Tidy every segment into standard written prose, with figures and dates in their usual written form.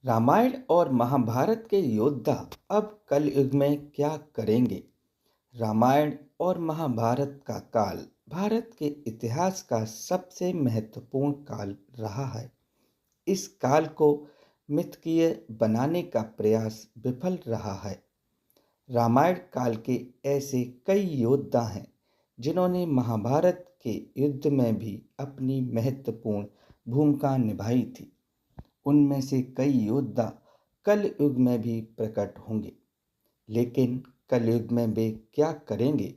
रामायण और महाभारत के योद्धा अब कलयुग में क्या करेंगे? रामायण और महाभारत का काल भारत के इतिहास का सबसे महत्वपूर्ण काल रहा है। इस काल को मिथकीय बनाने का प्रयास विफल रहा है। रामायण काल के ऐसे कई योद्धा हैं जिन्होंने महाभारत के युद्ध में भी अपनी महत्वपूर्ण भूमिका निभाई थी। उनमें से कई योद्धा कलयुग में भी प्रकट होंगे, लेकिन कलयुग में वे क्या करेंगे?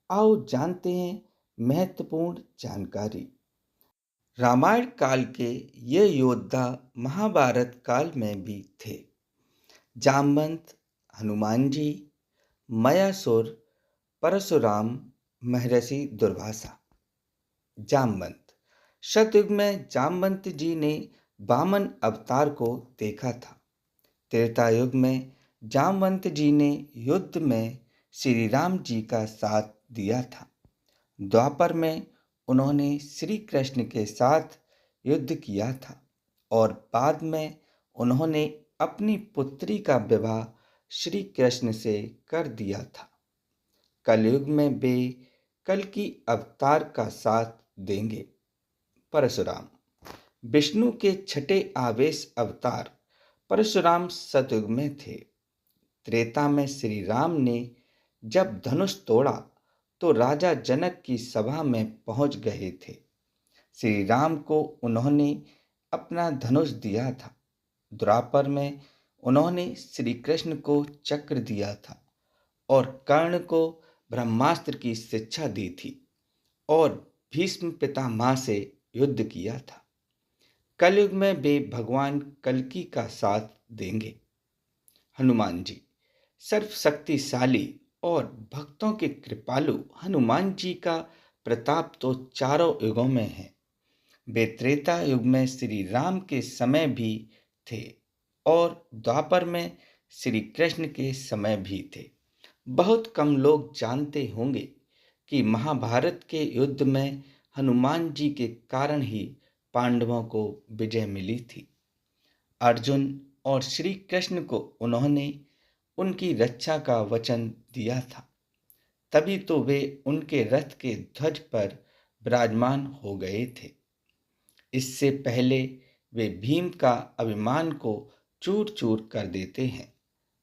आओ जानते हैं महत्वपूर्ण जानकारी। रामायण काल के ये योद्धा महाभारत काल में भी थे। जामवंत, हनुमान जी, मयासुर, परशुराम, महर्षि दुर्वासा। जामवंत। सतयुग में जामवंत जी ने वामन अवतार को देखा था। त्रेता युग में जामवंत जी ने युद्ध में श्री राम जी का साथ दिया था। द्वापर में उन्होंने श्री कृष्ण के साथ युद्ध किया था और बाद में उन्होंने अपनी पुत्री का विवाह श्री कृष्ण से कर दिया था। कलयुग में वे कल की अवतार का साथ देंगे। परशुराम। विष्णु के छठे आवेश अवतार परशुराम सतयुग में थे। त्रेता में श्री राम ने जब धनुष तोड़ा तो राजा जनक की सभा में पहुंच गए थे। श्री राम को उन्होंने अपना धनुष दिया था। द्वापर में उन्होंने श्री कृष्ण को चक्र दिया था और कर्ण को ब्रह्मास्त्र की शिक्षा दी थी और भीष्म पितामह से युद्ध किया था। कलयुग में वे भगवान कल्कि का साथ देंगे। हनुमान जी। सर्वशक्तिशाली और भक्तों के कृपालु हनुमान जी का प्रताप तो चारों युगों में है। वे त्रेता युग में श्री राम के समय भी थे और द्वापर में श्री कृष्ण के समय भी थे। बहुत कम लोग जानते होंगे कि महाभारत के युद्ध में हनुमान जी के कारण ही पांडवों को विजय मिली थी। अर्जुन और श्री कृष्ण को उन्होंने उनकी रक्षा का वचन दिया था, तभी तो वे उनके रथ के ध्वज पर विराजमान हो गए थे। इससे पहले वे भीम का अभिमान को चूर चूर कर देते हैं।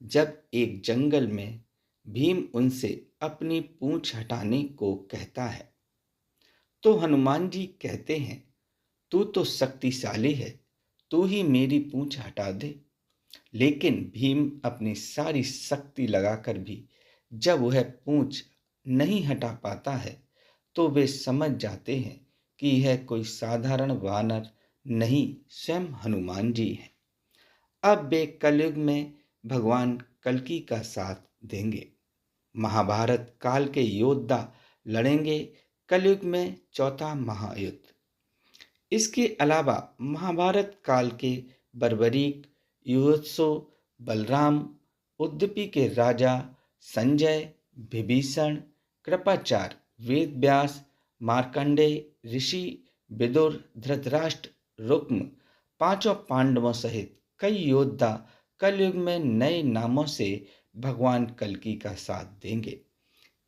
जब एक जंगल में भीम उनसे अपनी पूंछ हटाने को कहता है तो हनुमान जी कहते हैं, तू तो शक्तिशाली है, तू ही मेरी पूंछ हटा दे। लेकिन भीम अपनी सारी शक्ति लगाकर भी जब वह पूंछ नहीं हटा पाता है तो वे समझ जाते हैं कि यह कोई साधारण वानर नहीं, स्वयं हनुमान जी हैं। अब वे कलयुग में भगवान कल्कि का साथ देंगे। महाभारत काल के योद्धा लड़ेंगे कलयुग में चौथा महायुद्ध। इसके अलावा महाभारत काल के बर्बरीक, युयुत्सु, बलराम, उदुपी के राजा, संजय, विभीषण, कृपाचार्य, वेदव्यास, मार्कंडेय ऋषि, विदुर, धृतराष्ट्र, रुक्म, पांचों पांडवों सहित कई योद्धा कलयुग में नए नामों से भगवान कल्कि का साथ देंगे।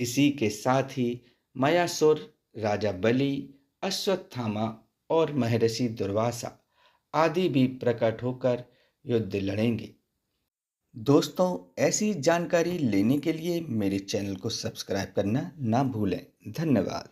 इसी के साथ ही मयासुर, राजा बलि, अश्वत्थामा और महर्षि दुर्वासा आदि भी प्रकट होकर युद्ध लड़ेंगे। दोस्तों, ऐसी जानकारी लेने के लिए मेरे चैनल को सब्सक्राइब करना ना भूलें। धन्यवाद।